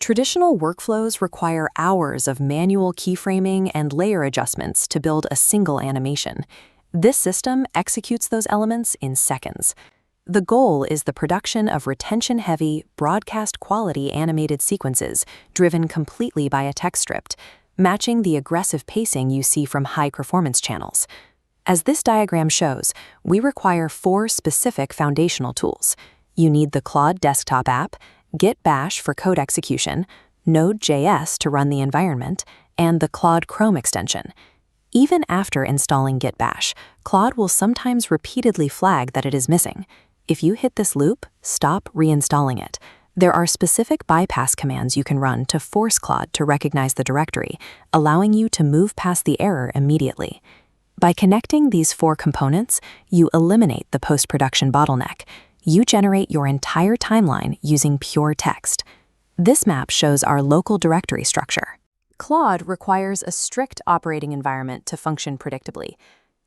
Traditional workflows require hours of manual keyframing and layer adjustments to build a single animation. This system executes those elements in seconds. The goal is the production of retention-heavy, broadcast-quality animated sequences driven completely by a text script, matching the aggressive pacing you see from high-performance channels. As this diagram shows, we require 4 specific foundational tools. You need the Claude desktop app, Git Bash for code execution, NodeJS to run the environment, and the Claude Chrome extension. Even after installing Git Bash, Claude will sometimes repeatedly flag that it is missing. If you hit this loop, stop reinstalling it. There are specific bypass commands you can run to force Claude to recognize the directory, allowing you to move past the error immediately. By connecting these 4 components, you eliminate the post-production bottleneck. You generate your entire timeline using pure text. This map shows our local directory structure. Claude requires a strict operating environment to function predictably.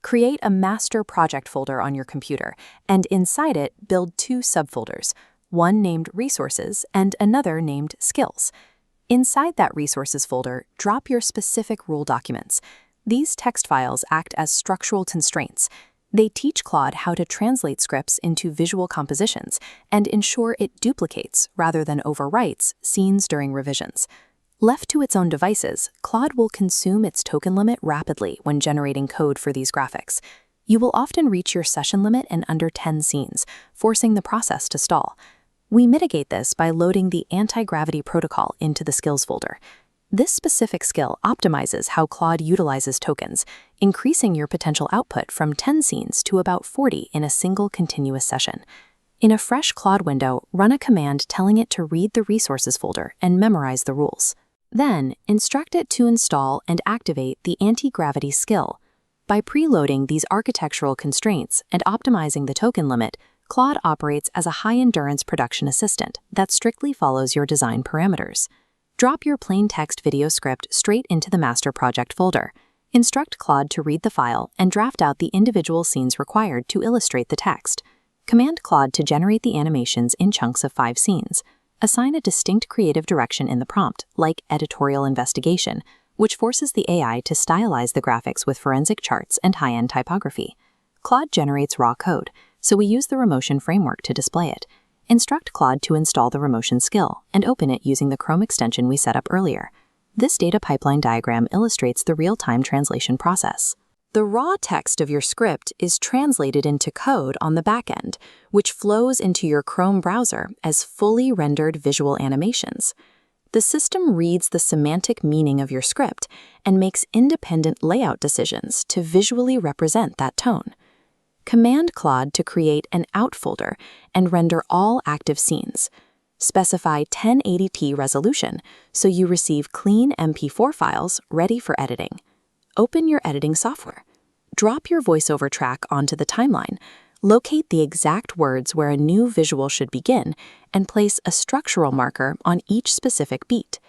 Create a master project folder on your computer, and inside it, build 2 subfolders, one named Resources and another named Skills. Inside that Resources folder, drop your specific rule documents. These text files act as structural constraints. They teach Claude how to translate scripts into visual compositions and ensure it duplicates, rather than overwrites, scenes during revisions. Left to its own devices, Claude will consume its token limit rapidly when generating code for these graphics. You will often reach your session limit in under 10 scenes, forcing the process to stall. We mitigate this by loading the anti-gravity protocol into the Skills folder. This specific skill optimizes how Claude utilizes tokens, increasing your potential output from 10 scenes to about 40 in a single continuous session. In a fresh Claude window, run a command telling it to read the Resources folder and memorize the rules. Then, instruct it to install and activate the anti-gravity skill. By preloading these architectural constraints and optimizing the token limit, Claude operates as a high-endurance production assistant that strictly follows your design parameters. Drop your plain text video script straight into the master project folder. Instruct Claude to read the file and draft out the individual scenes required to illustrate the text. Command Claude to generate the animations in chunks of 5 scenes. Assign a distinct creative direction in the prompt, like editorial investigation, which forces the AI to stylize the graphics with forensic charts and high-end typography. Claude generates raw code, so we use the Remotion framework to display it. Instruct Claude to install the Remotion skill and open it using the Chrome extension we set up earlier. This data pipeline diagram illustrates the real-time translation process. The raw text of your script is translated into code on the back end, which flows into your Chrome browser as fully rendered visual animations. The system reads the semantic meaning of your script and makes independent layout decisions to visually represent that tone. Command Claude to create an out folder and render all active scenes. Specify 1080p resolution so you receive clean MP4 files ready for editing. Open your editing software. Drop your voiceover track onto the timeline. Locate the exact words where a new visual should begin and place a structural marker on each specific beat.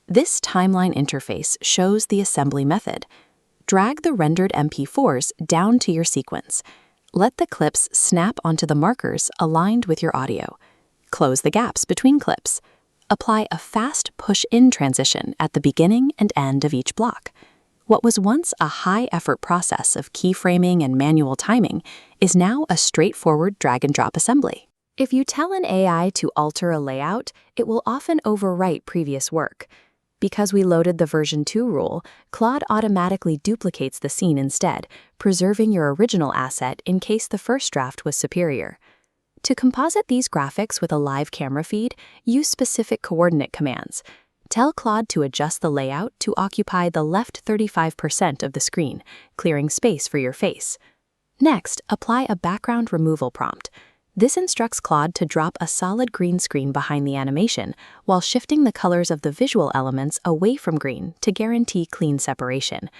This timeline interface shows the assembly method. Drag the rendered MP4s down to your sequence. Let the clips snap onto the markers aligned with your audio. Close the gaps between clips. Apply a fast push-in transition at the beginning and end of each block. What was once a high-effort process of keyframing and manual timing is now a straightforward drag-and-drop assembly. If you tell an AI to alter a layout, it will often overwrite previous work. Because we loaded the version 2 rule, Claude automatically duplicates the scene instead, preserving your original asset in case the first draft was superior. To composite these graphics with a live camera feed, use specific coordinate commands. Tell Claude to adjust the layout to occupy the left 35% of the screen, clearing space for your face. Next, apply a background removal prompt. This instructs Claude to drop a solid green screen behind the animation while shifting the colors of the visual elements away from green to guarantee clean separation.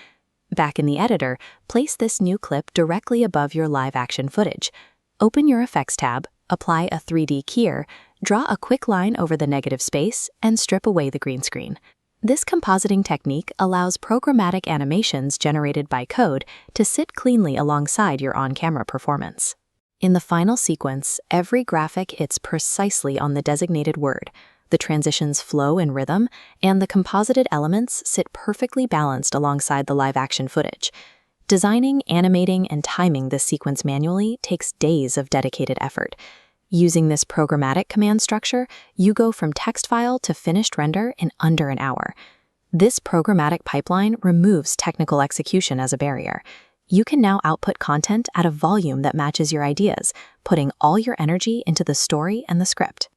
Back in the editor, place this new clip directly above your live-action footage. Open your Effects tab, apply a 3D keyer, draw a quick line over the negative space, and strip away the green screen. This compositing technique allows programmatic animations generated by code to sit cleanly alongside your on-camera performance. In the final sequence, every graphic hits precisely on the designated word. The transitions flow in rhythm, and the composited elements sit perfectly balanced alongside the live-action footage. Designing, animating, and timing this sequence manually takes days of dedicated effort. Using this programmatic command structure, you go from text file to finished render in under an hour. This programmatic pipeline removes technical execution as a barrier. You can now output content at a volume that matches your ideas, putting all your energy into the story and the script.